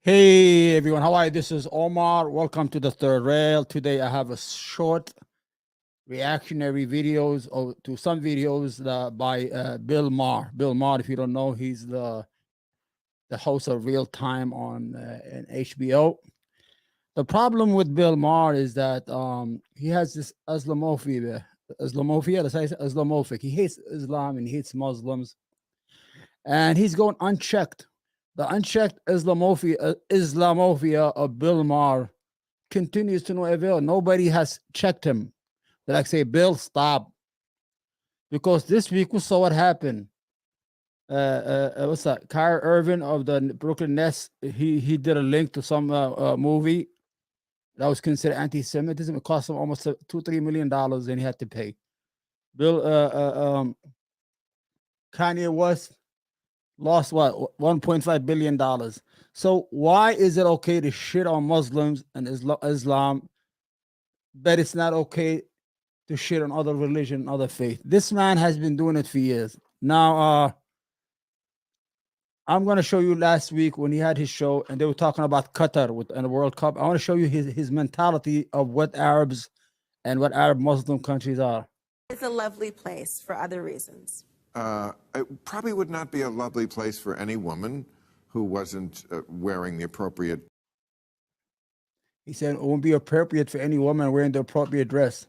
Hey everyone, how are you? This is Omar. Welcome to the third rail. Today I have a short reactionary videos to some videos by Bill Maher. Bill Maher, if you don't know, he's the host of Real Time on HBO. The problem with Bill Maher is that he has this Islamophobia. Islamophobia, let's say Islamophic. He hates Islam and he hates Muslims, and he's going unchecked. The unchecked Islamophobia of Bill Maher continues to no avail. Nobody has checked him. They're like, say, Bill, stop. Because this week we saw what happened. What's that? Kyrie Irving of the Brooklyn Nets, he did a link to some movie that was considered anti-Semitism. It cost him almost $2-3 million, and he had to pay. Kanye West lost what, $1.5 billion. So why is it okay to shit on Muslims and Islam, but it's not okay to shit on other religion, other faith? This man has been doing it for years. Now, I'm going to show you last week when he had his show and they were talking about Qatar in the World Cup. I want to show you his mentality of what Arabs and what Arab Muslim countries are. It's a lovely place for other reasons. It probably would not be a lovely place for any woman who wasn't wearing the appropriate. He said it won't be appropriate for any woman wearing the appropriate dress.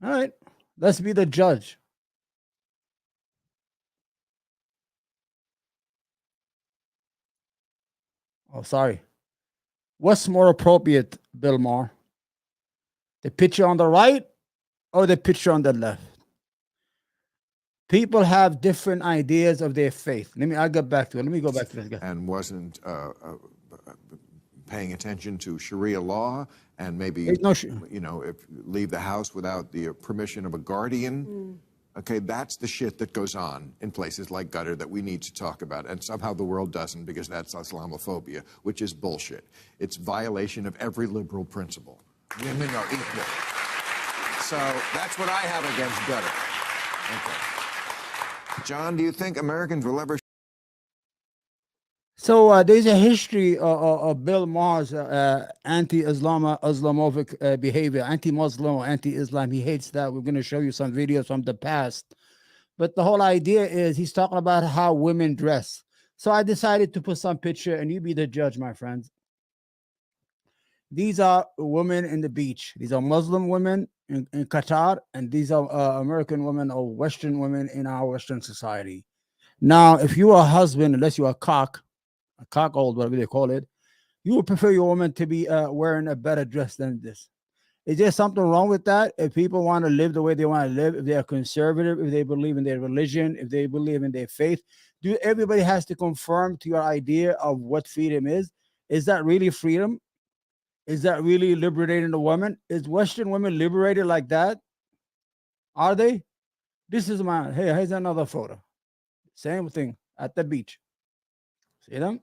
All right, let's be the judge. Oh, sorry. What's more appropriate, Bill Maher? The picture on the right or the picture on the left? People have different ideas of their faith. I'll get back to it. Let me go back to this guy. And wasn't paying attention to Sharia law and maybe, if leave the house without the permission of a guardian. Okay, that's the shit that goes on in places like Qatar that we need to talk about. And somehow the world doesn't, because that's Islamophobia, which is bullshit. It's violation of every liberal principle. Women are equal. So that's what I have against Qatar. Okay. John, do you think Americans will ever... So there's a history of Bill Maher's anti-Islamophobic behavior, anti-Muslim or anti-Islam. He hates that. We're going to show you some videos from the past. But the whole idea is he's talking about how women dress. So I decided to put some picture, and you be the judge, my friends. These are women in the beach. These are Muslim women in Qatar, and these are American women or Western women in our Western society. Now, if you are a husband, unless you're a cuckold, whatever they call it, you would prefer your woman to be wearing a better dress than this. Is there something wrong with that? If people want to live the way they want to live, if they are conservative, if they believe in their religion, if they believe in their faith, everybody has to conform to your idea of what freedom is? Is that really freedom? Is that really liberating the woman? Is Western women liberated like that? Are they? This is mine. Hey, here's another photo. Same thing at the beach. See them?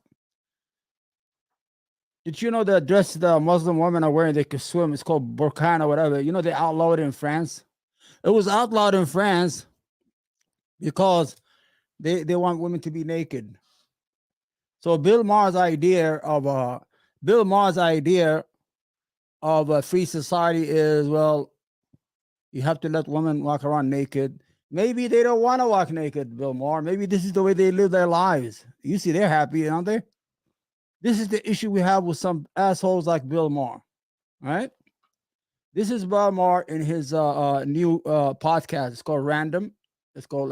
Did you know the dress the Muslim women are wearing, they can swim? It's called burqa or whatever. You know, they outlawed it in France. It was outlawed in France because they want women to be naked. So Bill Maher's idea of a free society is, well, you have to let women walk around naked. Maybe they don't want to walk naked, Bill Maher. Maybe this is the way they live their lives. You see, they're happy, aren't they? This is the issue we have with some assholes like Bill Maher, right? This is Bill Maher in his new podcast. It's called Random. It's called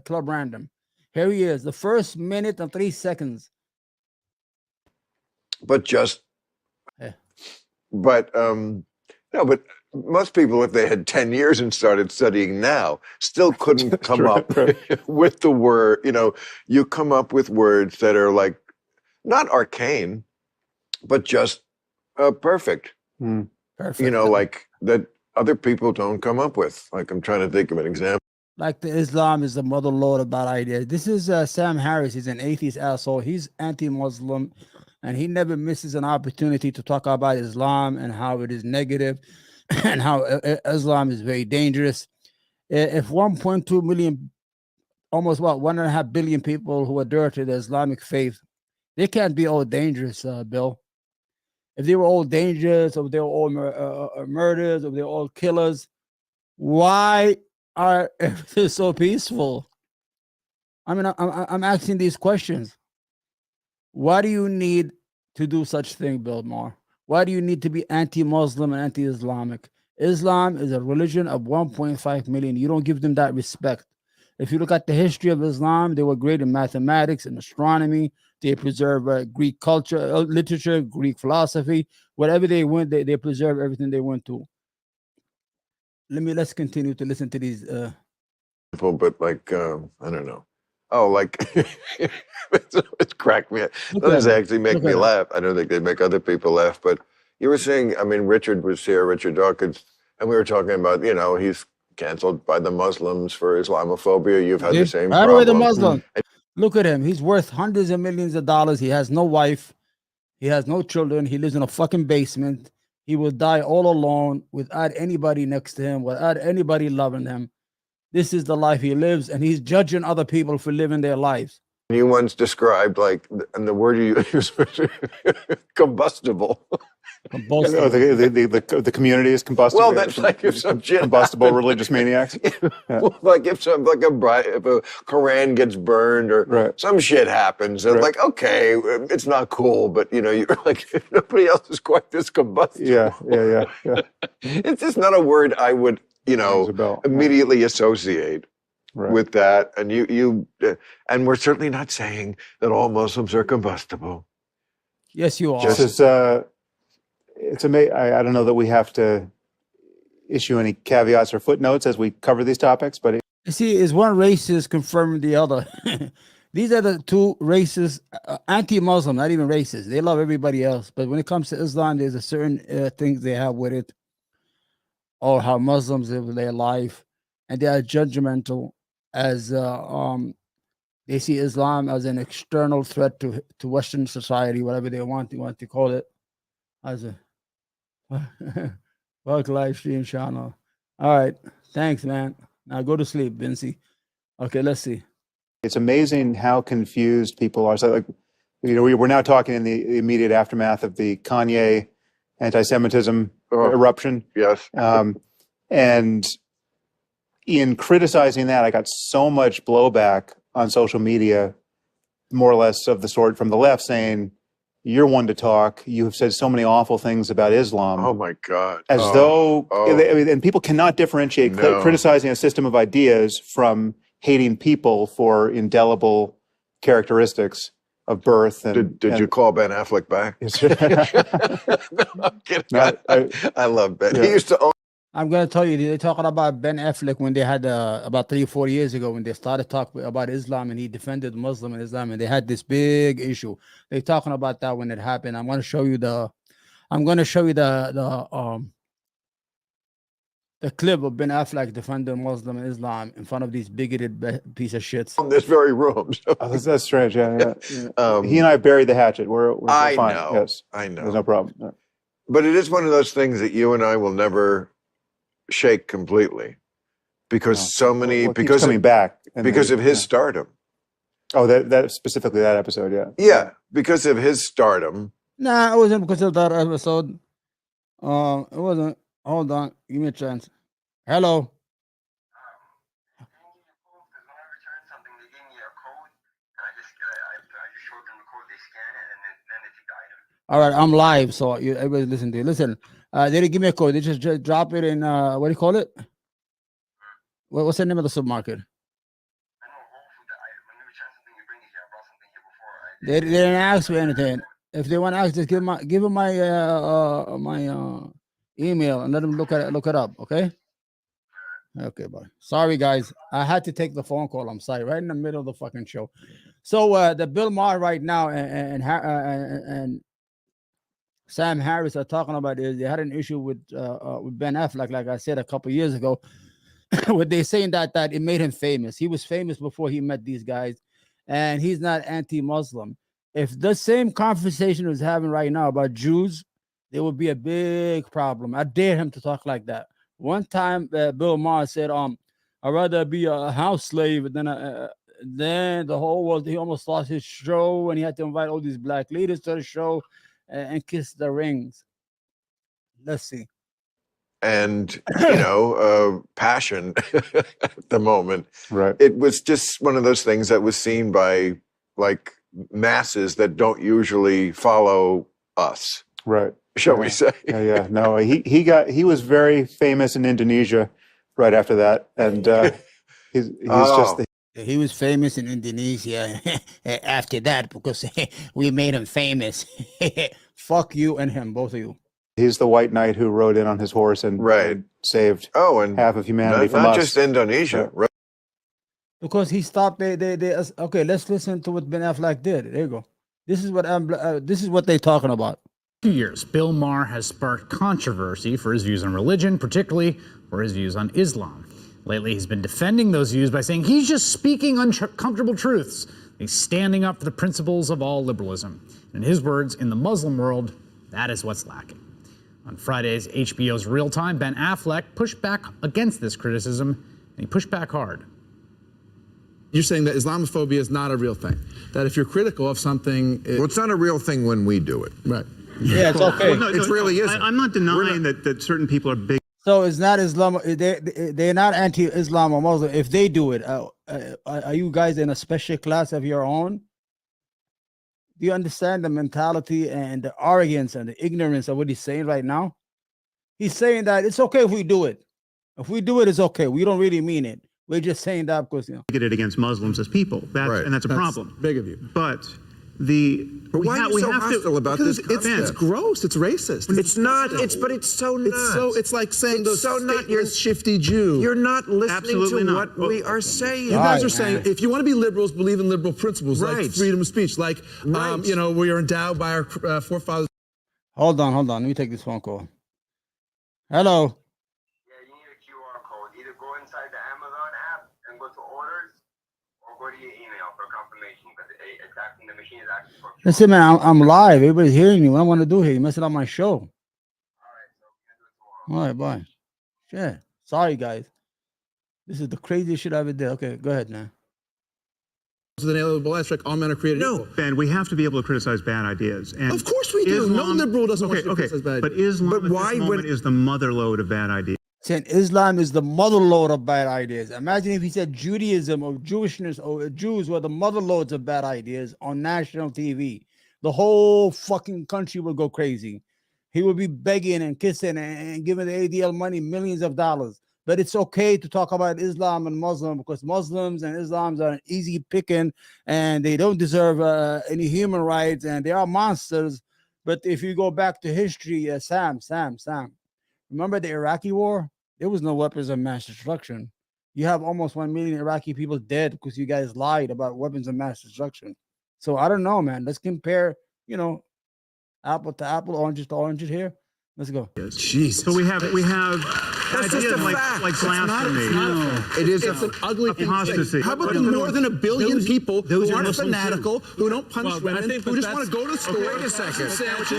Club Random. Here he is, the first minute and 3 seconds. But but most people, if they had 10 years and started studying now, still couldn't come up with the word, you come up with words that are like, not arcane, but just perfect. Perfect. Like that other people don't come up with. Like, I'm trying to think of an example. Like the Islam is the mother lode about ideas. This is Sam Harris. He's an atheist asshole. He's anti-Muslim, and he never misses an opportunity to talk about Islam and how it is negative and how Islam is very dangerous. If 1.2 million, almost 1.5 billion people who adhere to the Islamic faith They can't be all dangerous, Bill. If they were all dangerous, or if they were all murders, or if they're all killers, why are everything so peaceful? I mean, I'm asking these questions. Why do you need to do such thing, Bill Maher? Why do you need to be anti-Muslim and anti-Islamic? Islam is a religion of 1.5 million. You don't give them that respect. If you look at the history of Islam, they were great in mathematics and astronomy. They preserve Greek culture, literature, Greek philosophy. Whatever they went, they preserve everything they went to. Let's continue to listen to these. But like, I don't know. Oh, like it's cracked me up. Those actually make me laugh. I don't think they make other people laugh. But you were saying, I mean, Richard was here, Richard Dawkins, and we were talking about, you know, he's canceled by the Muslims for Islamophobia. You've had the same problem. By the way, the Muslim. And look at him. He's worth hundreds of millions of dollars. He has no wife. He has no children. He lives in a fucking basement. He will die all alone without anybody next to him, without anybody loving him. This is the life he lives, and he's judging other people for living their lives. You once described, like, and the word you used was combustible. Oh, the community is combustible. Well, that's like if some shit combustible happens. Religious maniacs. Yeah. Well, like if some if a Quran gets burned or some shit happens, and like, okay, it's not cool, but you know, you're like, nobody else is quite this combustible. Yeah. It's just not a word I would, you know, immediately associate with that. And and we're certainly not saying that all Muslims are combustible. Yes, you are. Just as it's amazing. I don't know that we have to issue any caveats or footnotes as we cover these topics, but you see, is one racist confirming the other? These are the two races, anti-Muslim, not even racist. They love everybody else, but when it comes to Islam, there's a certain things they have with it, or how Muslims live their life, and they are judgmental as they see Islam as an external threat to Western society, whatever they want to call it, as a work live stream channel. All right, thanks, man. Now go to sleep, Vinci. Okay, let's see. It's amazing how confused people are. So, like, you know, we're now talking in the immediate aftermath of the Kanye anti-Semitism eruption. Yes. And in criticizing that, I got so much blowback on social media, more or less of the sort from the left, saying, "You're one to talk. You have said so many awful things about Islam." Oh my God! As though, I mean, and people cannot differentiate criticizing a system of ideas from hating people for indelible characteristics of birth. And did you call Ben Affleck back? No, I'm kidding. I love Ben. Yeah. He used to own. I'm going to tell you, they're talking about Ben Affleck when they had about 3 or 4 years ago when they started talking about Islam and he defended Muslim and Islam and they had this big issue. They're talking about that when it happened. I'm going to show you the clip of Ben Affleck defending Muslim and Islam in front of these bigoted piece of shits. In this very room. So. Oh, that's strange. Yeah. He and I buried the hatchet. We're I fine. know. Yes, I know. There's no problem. No. But it is one of those things that you and I will never shake completely, because so many because coming back because of his stardom. Oh, that specifically that episode, yeah. Yeah, because of his stardom. Nah, it wasn't because of that episode. It wasn't. Hold on, give me a chance. Hello. All right, I'm live, so everybody listen to it. Listen, they didn't give me a code. They just drop it in, what do you call it? What's the name of the supermarket? They didn't ask me anything. If they want to ask, just give them my email and let them look it up. Okay. Okay, bye. Sorry, guys. I had to take the phone call. I'm sorry. Right in the middle of the fucking show. So the Bill Maher right now and Sam Harris are talking about is they had an issue with Ben Affleck, like I said a couple years ago. What they saying that it made him famous. He was famous before he met these guys, and he's not anti-Muslim. If the same conversation was having right now about Jews, there would be a big problem. I dare him to talk like that. One time, Bill Maher said, "I'd rather be a house slave than then the whole world, he almost lost his show, and he had to invite all these black leaders to the show and kiss the rings. Let's see. And, passion at the moment. Right. It was just one of those things that was seen by like masses that don't usually follow us. Right. Shall we say? Yeah. No, he was very famous in Indonesia right after that. And he was famous in Indonesia after that because we made him famous. Fuck you and him, both of you. He's the white knight who rode in on his horse and saved and half of humanity from not us. just Indonesia. Right. Because he stopped. Okay. Let's listen to what Ben Affleck did. There you go. This is what they're talking about. 2 years, Bill Maher has sparked controversy for his views on religion, particularly for his views on Islam. Lately, he's been defending those views by saying he's just speaking uncomfortable truths. He's standing up for the principles of all liberalism. In his words, in the Muslim world, that is what's lacking. On Friday's HBO's Real Time, Ben Affleck pushed back against this criticism, and he pushed back hard. You're saying that Islamophobia is not a real thing. That if you're critical of something... Well, it's not a real thing when we do it. Right. Yeah, it's okay. It really isn't. I'm not denying that certain people are big. So it's not Islam. They're not anti-Islam or Muslim. If they do it, are you guys in a special class of your own? Do you understand the mentality and the arrogance and the ignorance of what he's saying right now? He's saying that it's okay if we do it. If we do it, it's okay. We don't really mean it. We're just saying that because Bigoted against Muslims as people. And that's a problem. Big of you. But why are you so hostile about this? It's gross. It's racist. It's not. But it's so not. It's like saying those so not. You're shifty Jew. You're not listening Absolutely to not. what we are saying. You guys are saying if you want to be liberals, believe in liberal principles like freedom of speech, like we are endowed by our forefathers. Hold on. Let me take this phone call. Hello. Yeah, you need a QR code. Either go inside the Amazon app and go to orders, or go to your email for confirmation. Because it's asking the machine is asking for. Listen, man, I'm live. Everybody's hearing you. What I want to do here? You're messing up my show. All right, so we're gonna do it tomorrow. All right, bye. Shit. Sorry, guys. This is the craziest shit I ever did. Okay, go ahead now. The inalienable aspect, all men are created equal. Ben, we have to be able to criticize bad ideas. And of course we do. No liberal doesn't want to criticize bad ideas. But Islam at this moment is the motherlode of bad ideas. Saying Islam is the motherlode of bad ideas. Imagine if he said Judaism or Jewishness or Jews were the motherlodes of bad ideas on national TV. The whole fucking country would go crazy. He would be begging and kissing and giving the ADL money millions of dollars. But it's okay to talk about Islam and Muslim because Muslims and Islams are an easy picking and they don't deserve any human rights and they are monsters. But if you go back to history, Sam, remember the Iraqi war? There was no weapons of mass destruction. You have almost 1 million Iraqi people dead because you guys lied about weapons of mass destruction. So I don't know, man. Let's compare, apple to apple, oranges to oranges here. Let's go. Jesus. So we have That's ideas just a fact. like blasphemy. It's an ugly apostasy. How about the more than 1 billion people who aren't Muslims fanatical, who don't punch women, who just want to go to the store, wait a second.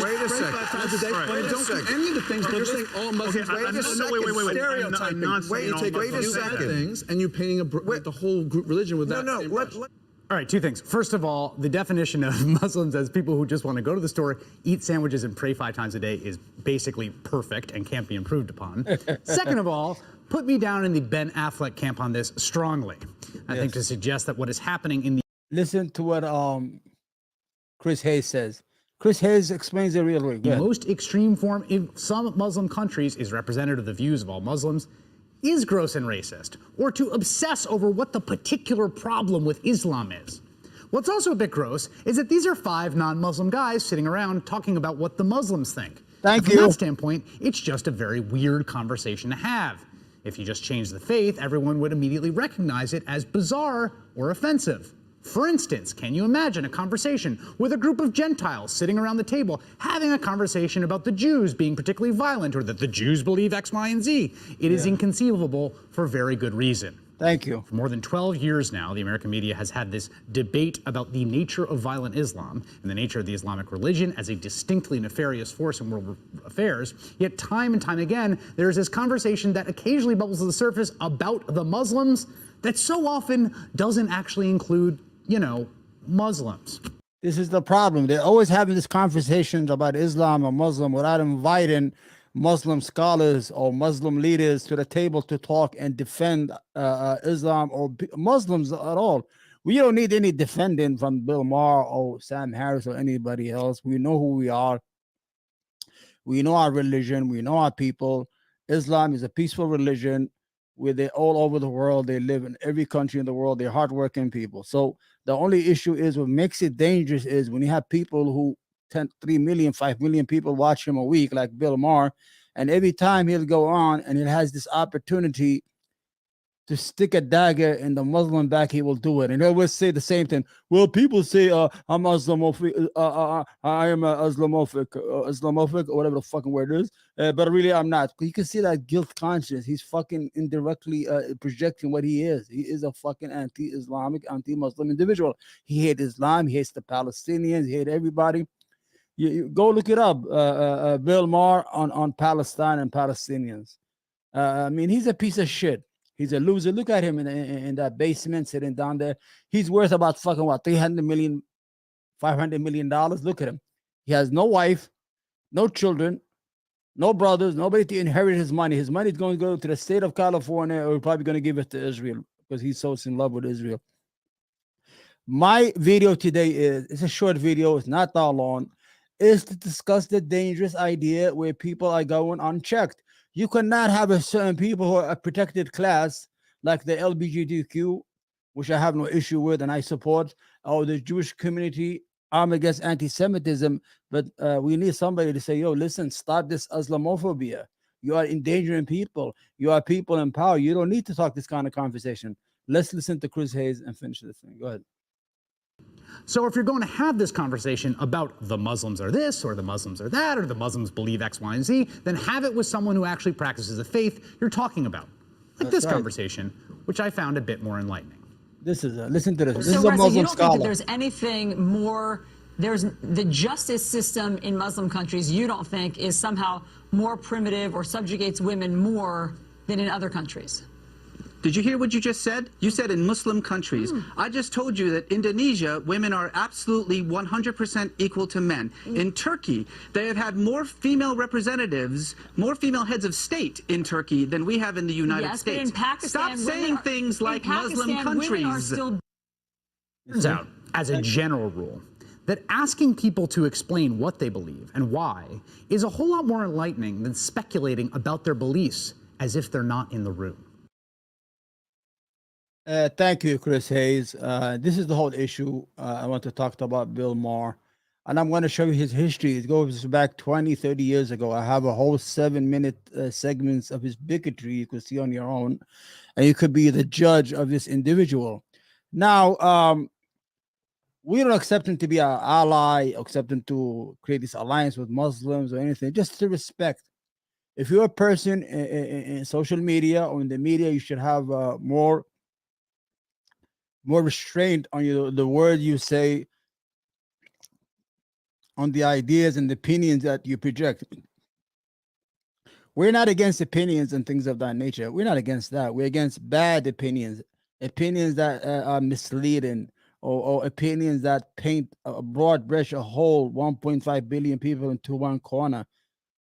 Wait a second. But don't do any of the things that you're saying all Muslims Wait. stereotyping. Wait a second. Things, and you painting the whole group religion with that. All right, 2 things. First of all, the definition of Muslims as people who just want to go to the store, eat sandwiches, and pray 5 times a day is basically perfect and can't be improved upon. Second of all, put me down in the Ben Affleck camp on this strongly. I think to suggest that what is happening in the... Listen to what Chris Hayes says. Chris Hayes explains it really good. The most extreme form in some Muslim countries is representative of the views of all Muslims, is gross and racist, or to obsess over what the particular problem with Islam is. What's also a bit gross is that these are 5 non-Muslim guys sitting around talking about what the Muslims think. Thank you. From that standpoint, it's just a very weird conversation to have. If you just change the faith, everyone would immediately recognize it as bizarre or offensive. For instance, can you imagine a conversation with a group of Gentiles sitting around the table having a conversation about the Jews being particularly violent or that the Jews believe X, Y, and Z? It is inconceivable for very good reason. Thank you. For more than 12 years now, the American media has had this debate about the nature of violent Islam and the nature of the Islamic religion as a distinctly nefarious force in world affairs. Yet time and time again, there's this conversation that occasionally bubbles to the surface about the Muslims that so often doesn't actually include, you know, Muslims. This is the problem. They're always having these conversations about Islam or Muslim without inviting Muslim scholars or Muslim leaders to the table to talk and defend Islam or Muslims at all. We don't need any defending from Bill Maher or Sam Harris or anybody else. We know who we are. We know our religion. We know our people. Islam is a peaceful religion where they're all over the world. They live in every country in the world. They're hardworking people. So the only issue is what makes it dangerous is when you have people who 3 million, 5 million people watch him a week, like Bill Maher, and every time he'll go on and he has this opportunity to stick a dagger in the Muslim back, he will do it. And he always say the same thing. Well, people say I'm Islamophobic, I am Islamophobic, or whatever the fucking word is, but really I'm not. You can see that guilt conscience. He's fucking indirectly projecting what he is. He is a fucking anti-Islamic, anti-Muslim individual. He hates Islam. He hates the Palestinians. He hates everybody. You go look it up. Bill Maher on Palestine and Palestinians. I mean, he's a piece of shit. He's a loser. Look at him in that basement sitting down there. He's worth about fucking what, 300 million, $500 million. Look at him. He has no wife, no children, no brothers, nobody to inherit his money. His money is going to go to the state of California, or probably going to give it to Israel because he's so in love with Israel. My video today it's a short video. It's not that long. Is to discuss the dangerous idea where people are going unchecked. You cannot have a certain people who are a protected class, like the LGBTQ, which I have no issue with and I support, or the Jewish community. I'm against anti-Semitism, but we need somebody to say, yo, listen, stop this Islamophobia. You are endangering people. You are people in power. You don't need to talk this kind of conversation. Let's listen to Chris Hayes and finish this thing. Go ahead. So if you're going to have this conversation about the Muslims are this, or the Muslims are that, or the Muslims believe X, Y, and Z, then have it with someone who actually practices the faith you're talking about. Like this conversation, which I found a bit more enlightening. This is listen to this. This so is a Muslim you don't scholar. think that there's anything more, there's the justice system in Muslim countries you don't think is somehow more primitive or subjugates women more than in other countries? Did you hear what you just said? You said in Muslim countries. I just told you that Indonesia, women are absolutely 100% equal to men. In Turkey, they have had more female representatives, more female heads of state in Turkey than we have in the United States. But in Pakistan, stop saying things like Muslim countries. Turns out, as a general rule, that asking people to explain what they believe and why is a whole lot more enlightening than speculating about their beliefs as if they're not in the room. Thank you, Chris Hayes. This is the whole issue I want to talk about Bill Maher. And I'm going to show you his history. It goes back 20, 30 years ago. I have a whole 7-minute segments of his bigotry you could see on your own. And you could be the judge of this individual. Now, we don't accept him to be our ally, accept him to create this alliance with Muslims or anything, just to respect. If you're a person in social media or in the media, you should have more restraint on the word you say, on the ideas and the opinions that you project. We're not against opinions and things of that nature. We're not against that. We're against bad opinions, opinions that are misleading, or opinions that paint a broad brush, a whole 1.5 billion people into one corner.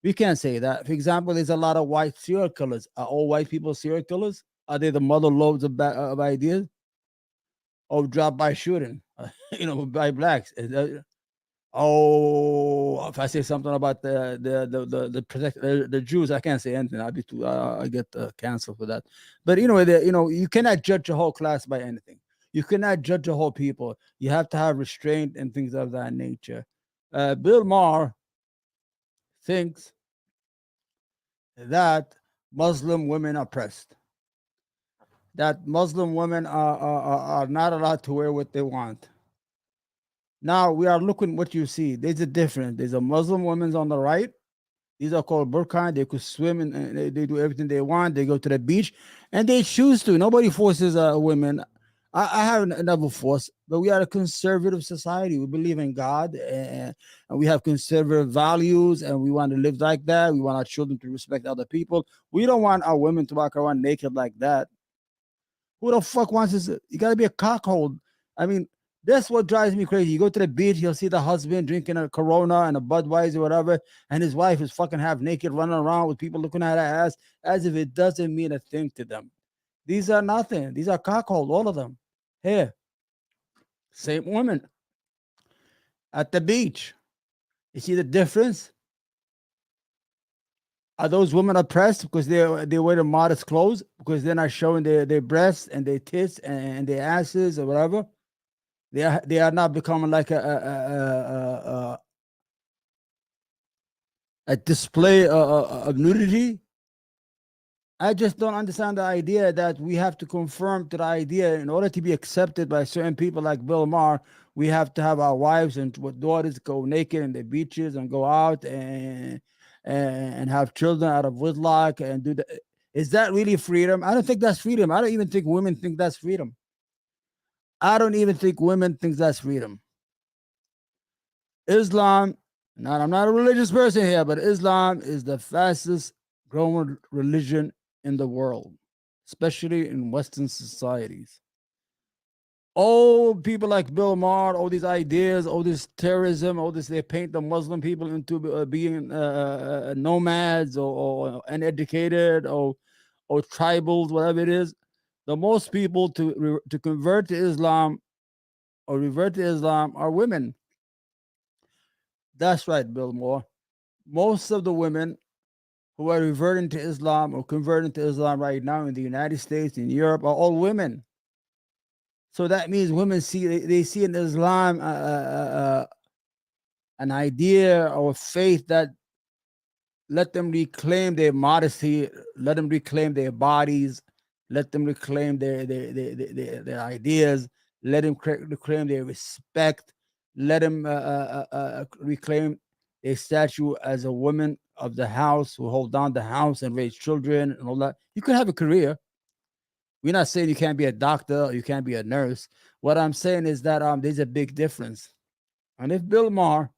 We can't say that. For example, there's a lot of white serial killers. Are all white people serial killers? Are they the mother loads of ideas? Or drive-by shooting, by blacks. If I say something about the Jews, I can't say anything. I get canceled for that. But you cannot judge a whole class by anything. You cannot judge a whole people. You have to have restraint and things of that nature. Bill Maher thinks that Muslim women are oppressed, that Muslim women are not allowed to wear what they want. Now we are looking what you see. There's a difference. There's a Muslim women's on the right, These are called burqa. They could swim and they do everything they want. They go to the beach and they choose to. Nobody forces women. I haven't never forced, but we are a conservative society. We believe in God and we have conservative values and we want to live like that. We want our children to respect other people. We don't want our women to walk around naked like that. Who the fuck wants this? You got to be a cockhold. I mean, that's what drives me crazy. You go to the beach, you'll see the husband drinking a Corona and a Budweiser or whatever, and his wife is fucking half naked running around with people looking at her ass as if it doesn't mean a thing to them. These are nothing. These are cockhold, all of them. Here, same woman at the beach. You see the difference? Are those women oppressed because they wear modest clothes, because they're not showing their breasts and their tits and their asses or whatever? They are not becoming like a display of nudity. I just don't understand the idea that we have to conform to the idea in order to be accepted by certain people like Bill Maher. We have to have our wives and daughters go naked in the beaches and go out and have children out of wedlock and do that. Is that really freedom? I don't think that's freedom. I don't even think women think that's freedom. I don't even think women think that's freedom. Islam, now I'm not a religious person here, but Islam is the fastest growing religion in the world, especially in Western societies. All people like Bill Maher, all these ideas, all this terrorism, all this, they paint the Muslim people into being nomads or uneducated or tribals, whatever it is. The most people to convert to Islam or revert to Islam are women. That's right, Bill Maher. Most of the women who are reverting to Islam or converting to Islam right now in the United States, in Europe, are all women. So that means women they see in Islam an idea or faith that let them reclaim their modesty, let them reclaim their bodies, let them reclaim their ideas, let them reclaim their respect, let them reclaim their statue as a woman of the house who hold down the house and raise children and all that. You could have a career. We're not saying you can't be a doctor or you can't be a nurse. What I'm saying is that there's a big difference. And if Bill Maher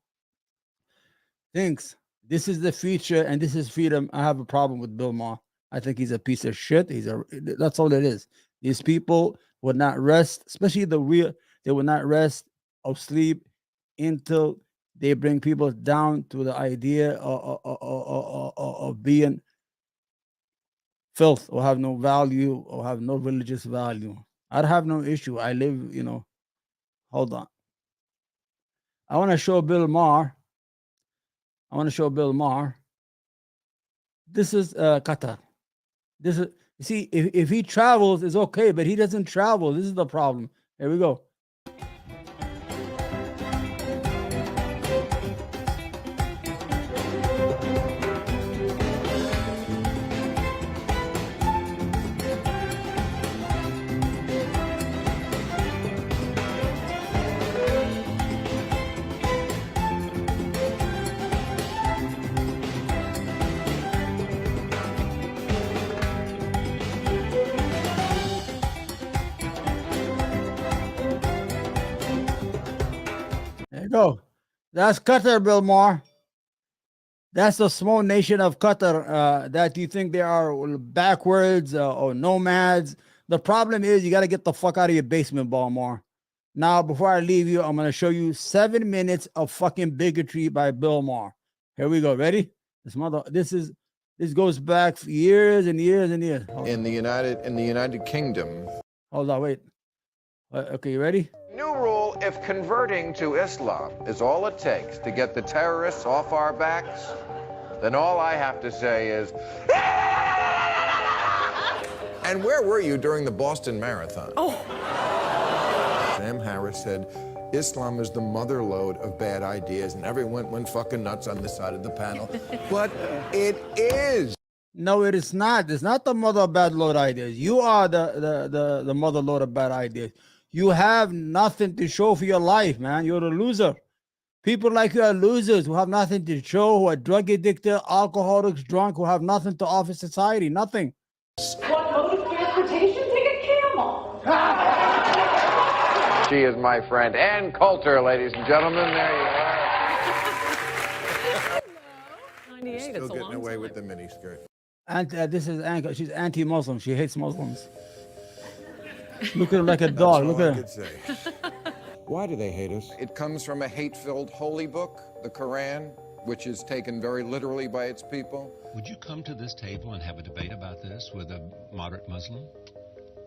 thinks this is the future and this is freedom, I have a problem with Bill Maher. I think he's a piece of shit. That's all it is. These people would not rest, especially they would not rest or sleep until they bring people down to the idea of being filth or have no value or have no religious value. I'd have no issue. I live, hold on. I want to show Bill Maher. This is Qatar. This is, you see, if he travels, it's okay, but he doesn't travel. This is the problem. Here we go. There you go. That's Qatar, Bill Maher. That's a small nation of Qatar that you think they are backwards or nomads. The problem is you got to get the fuck out of your basement, Bill Maher. Now, before I leave you, I'm going to show you 7 minutes of fucking bigotry by Bill Maher. Here we go. Ready? This goes back for years and years and years. In the United Kingdom. Hold on, wait. Okay, you ready? New rule: if converting to Islam is all it takes to get the terrorists off our backs, then all I have to say is... And where were you during the Boston Marathon? Oh. Sam Harris said, Islam is the mother lode of bad ideas, and everyone went fucking nuts on this side of the panel. But it is. No, it is not. It's not the mother of bad load ideas. You are the mother load of bad ideas. You have nothing to show for your life, man. You're a loser. People like you are losers who have nothing to show, who are drug addicted, alcoholics, drunk, who have nothing to offer society. Nothing. What mode of transportation? Take a camel. She is my friend Ann Coulter, ladies and gentlemen. There you are. 98. Still It's a getting long away time. with the miniskirt. And this is Anka. She's anti-Muslim. She hates Muslims. Look at her like a dog. Look at her. Why do they hate us? It comes from a hate-filled holy book, the Quran, which is taken very literally by its people. Would you come to this table and have a debate about this with a moderate Muslim?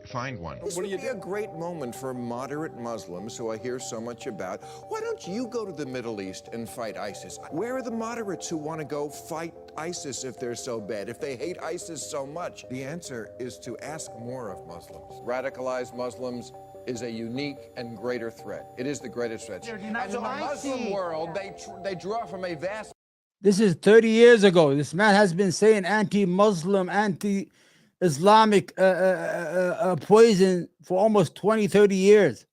Find one. This would be a great moment for moderate Muslims who I hear so much about. Why don't you go to the Middle East and fight ISIS? Where are the moderates who want to go fight ISIS if they're so bad, if they hate ISIS so much? The answer is to ask more of Muslims. Radicalized Muslims is a unique and greater threat. It is the greatest threat. And in the Muslim world, they draw from a vast... This is 30 years ago. This man has been saying anti-Muslim, anti-Islamic poison for almost 20, 30 years.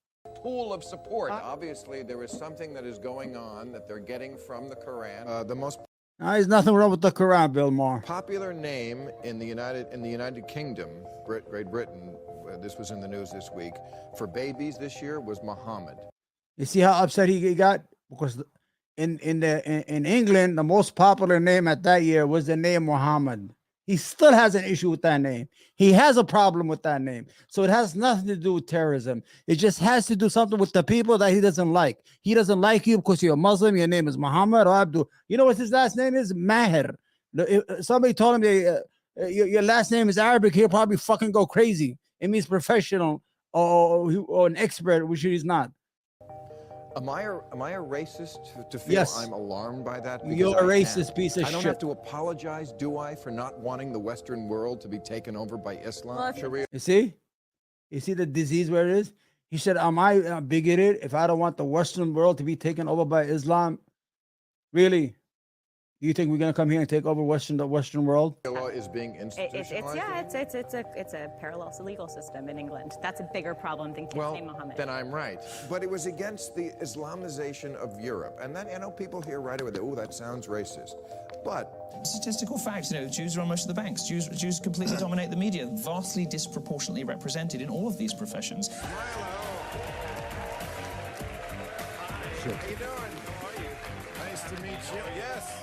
pool of support. Obviously, there is something that is going on that they're getting from the Quran. The most There's nothing wrong with the Quran, Bill Maher. popular name in the United Kingdom, Great Britain, this was in the news this week, for babies this year was Muhammad. You see how upset he got? Because in England, the most popular name at that year was the name Muhammad. He still has an issue with that name. He has a problem with that name. So it has nothing to do with terrorism. It just has to do something with the people that he doesn't like. He doesn't like you because you're a Muslim. Your name is Muhammad or Abdul. You know what his last name is? Mahar. If somebody told him your last name is Arabic, he'll probably fucking go crazy. It means professional or an expert, which he's not. Am I a racist to feel Yes. I'm alarmed by that? Because You're a I racist am. piece of I don't shit. have to apologize, do I, for not wanting the Western world to be taken over by Islam? Well, Sharia? You see the disease where it is? He said, am I bigoted if I don't want the Western world to be taken over by Islam? Really? Do you think we're gonna come here and take over the Western world? Law is being institutionalized? It's a parallel legal system in England. That's a bigger problem than kids named Muhammad. Then I'm right. But it was against the Islamization of Europe. And then, I know people here right away, oh, that sounds racist. But statistical facts, Jews run most of the banks. Jews completely dominate the media, vastly disproportionately represented in all of these professions. How you doing? How are you? Nice to meet you. Yes.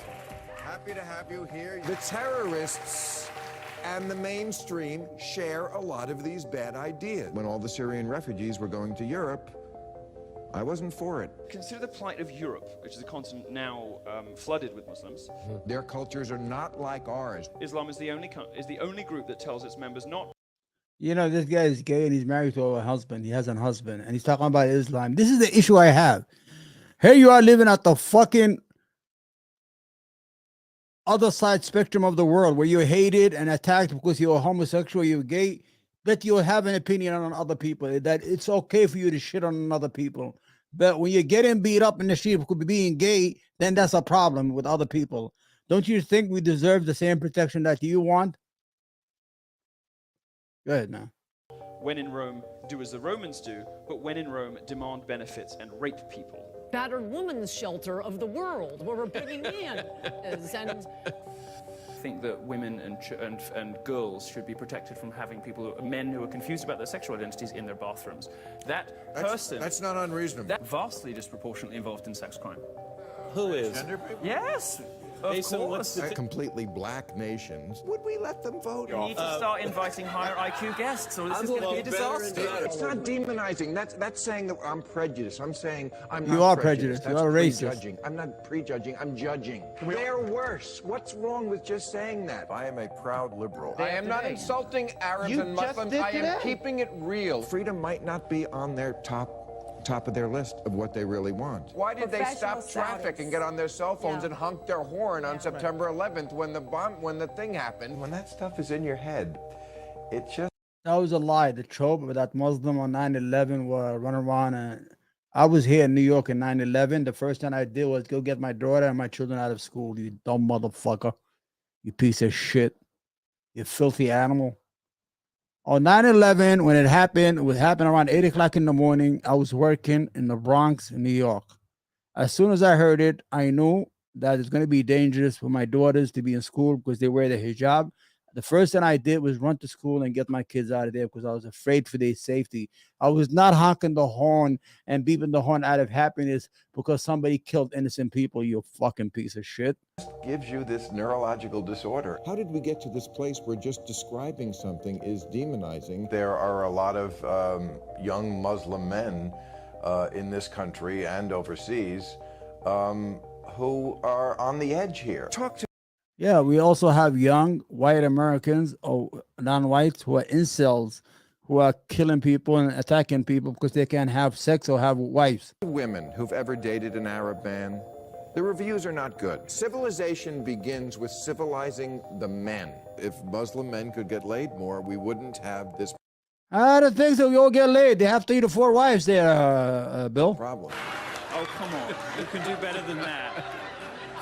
Happy to have you here. the terrorists and the mainstream share a lot of these bad ideas. When all the Syrian refugees were going to Europe, I wasn't for it. Consider the plight of Europe, which is a continent now flooded with Muslims. Their cultures are not like ours. Islam is the only group that tells its members not. You know, this guy is gay and he's married to a husband. He has a husband and he's talking about Islam. This is the issue I have. Here you are living at the fucking other side spectrum of the world where you're hated and attacked because you're homosexual, you're gay, that you have an opinion on other people, that it's okay for you to shit on other people. But when you're getting beat up in the street for being gay, then that's a problem with other people. Don't you think we deserve the same protection that you want? Go ahead, man. When in Rome, do as the Romans do, but when in Rome, demand benefits and rape people. Battered women's shelter of the world, where we're bringing in and I think that women and girls should be protected from having men who are confused about their sexual identities in their bathrooms. That's not unreasonable. That's vastly disproportionately involved in sex crime. Who is? Yes, of course. Completely black nations. Would we let them vote? You need to start inviting higher IQ guests, or this is going to be a disaster. It's not demonizing. That's saying that I'm prejudiced. I'm saying I'm not You are prejudiced. prejudiced. You are racist. Prejudging. I'm not prejudging. I'm judging. They're worse. What's wrong with just saying that? I am a proud liberal. I am not insulting Arabs and Muslims. I am keeping it real. Freedom might not be on their top of their list of what they really want. Why did they stop traffic and get on their cell phones and honk their horn on September 11th when the thing happened? When that stuff is in your head, it just... That was a lie. The trope of that Muslim on 9/11 were running around. And I was here in New York in 9/11. The first thing I did was go get my daughter and my children out of school. You dumb motherfucker. You piece of shit. You filthy animal. On 9/11, when it happened around 8 o'clock in the morning. I was working in the Bronx in New York. As soon as I heard it, I knew that it's going to be dangerous for my daughters to be in school because they wear the hijab. The first thing I did was run to school and get my kids out of there because I was afraid for their safety. I was not honking the horn and beeping the horn out of happiness because somebody killed innocent people, you fucking piece of shit. Gives you this neurological disorder. How did we get to this place where just describing something is demonizing? There are a lot of young Muslim men in this country and overseas who are on the edge here. Yeah, we also have young white Americans or non-whites who are incels, who are killing people and attacking people because they can't have sex or have wives. Women who've ever dated an Arab man, the reviews are not good. Civilization begins with civilizing the men. If Muslim men could get laid more, we wouldn't have this I don't think so. We all get laid. They have 3 to 4 wives there, Bill. problem. Oh, come on. You can do better than that.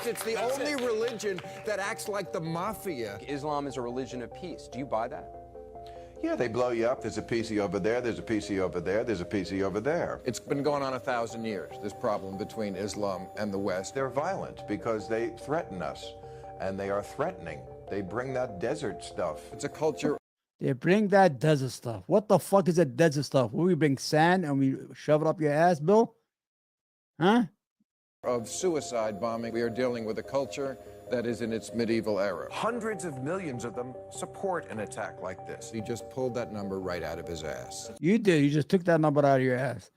It's the only religion that acts like the mafia. Islam is a religion of peace. Do you buy that? Yeah, they blow you up. There's a PC over there. There's a PC over there. There's a PC over there. It's been going on 1,000 years, this problem between Islam and the West. They're violent because they threaten us, and they are threatening. They bring that desert stuff. It's a culture. They bring that desert stuff. What the fuck is that desert stuff? Will we bring sand and we shove it up your ass, Bill? Huh? Of suicide bombing. We are dealing with a culture that is in its medieval era. Hundreds of millions of them support an attack like this. He just pulled that number right out of his ass. You did. You just took that number out of your ass.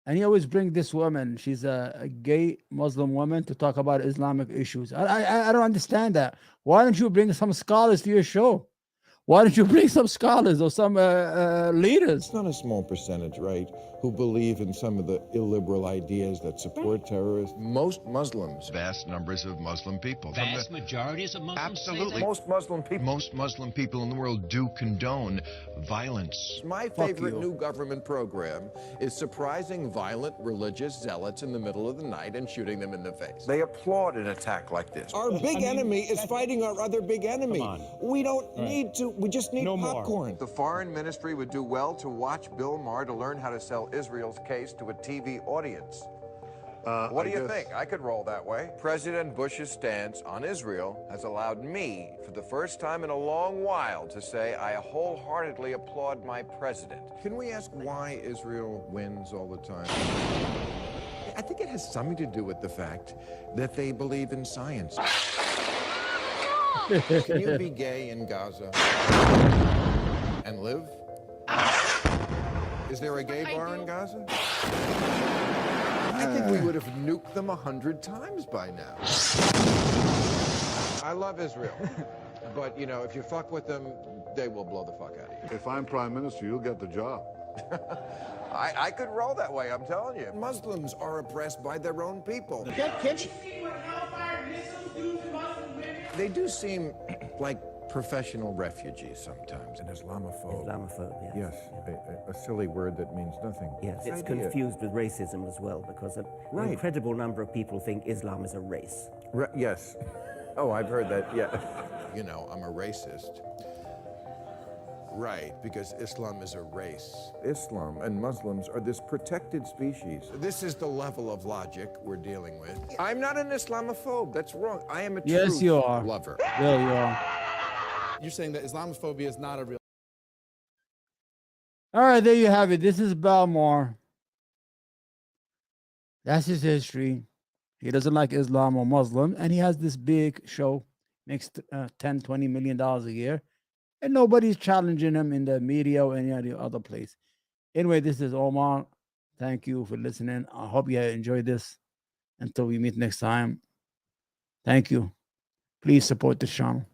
And you always bring this woman. She's a gay Muslim woman to talk about Islamic issues. I don't understand that. Why don't you bring some scholars to your show? Why don't you bring some scholars or some leaders? It's not a small percentage, right, who believe in some of the illiberal ideas that support terrorists. Most Muslims. Vast numbers of Muslim people. Vast majorities of Muslims say Absolutely. that? Most Muslim people. Most Muslim people in the world do condone violence. My favorite new government program is surprising violent religious zealots in the middle of the night and shooting them in the face. They applaud an attack like this. Our big enemy is fighting our other big enemy. We don't need to, we just need popcorn. The foreign ministry would do well to watch Bill Maher to learn how to sell Israel's case to a TV audience. What do you think? I could roll that way. President Bush's stance on Israel has allowed me, for the first time in a long while, to say I wholeheartedly applaud my president. Can we ask why Israel wins all the time? I think it has something to do with the fact that they believe in science. Can you be gay in Gaza and live? Is there a gay bar in Gaza? I think we would have nuked them 100 times by now. I love Israel, but you know, if you fuck with them, they will blow the fuck out of you. If I'm prime minister, you'll get the job. I could roll that way, I'm telling you. Muslims are oppressed by their own people. They do seem like professional refugees sometimes. An Islamophobe. Islamophobia. Yes, a silly word that means nothing. Yes, it's confused with racism as well because an incredible number of people think Islam is a race. Yes. Oh, I've heard that, yeah. You know, I'm a racist. Right, because Islam is a race. Islam and Muslims are this protected species. This is the level of logic we're dealing with. I'm not an Islamophobe. That's wrong. I am a Yes, you are. lover. Yeah, you are. You're saying that Islamophobia is not a real. All right, there you have it. This is Balmore. That's his history. He doesn't like Islam or Muslim, and he has this big show, makes $10-20 million a year, and nobody's challenging him in the media or any other place. Anyway, this is Omar. Thank you for listening. I hope you enjoyed this. Until we meet next time, thank you. Please support the channel.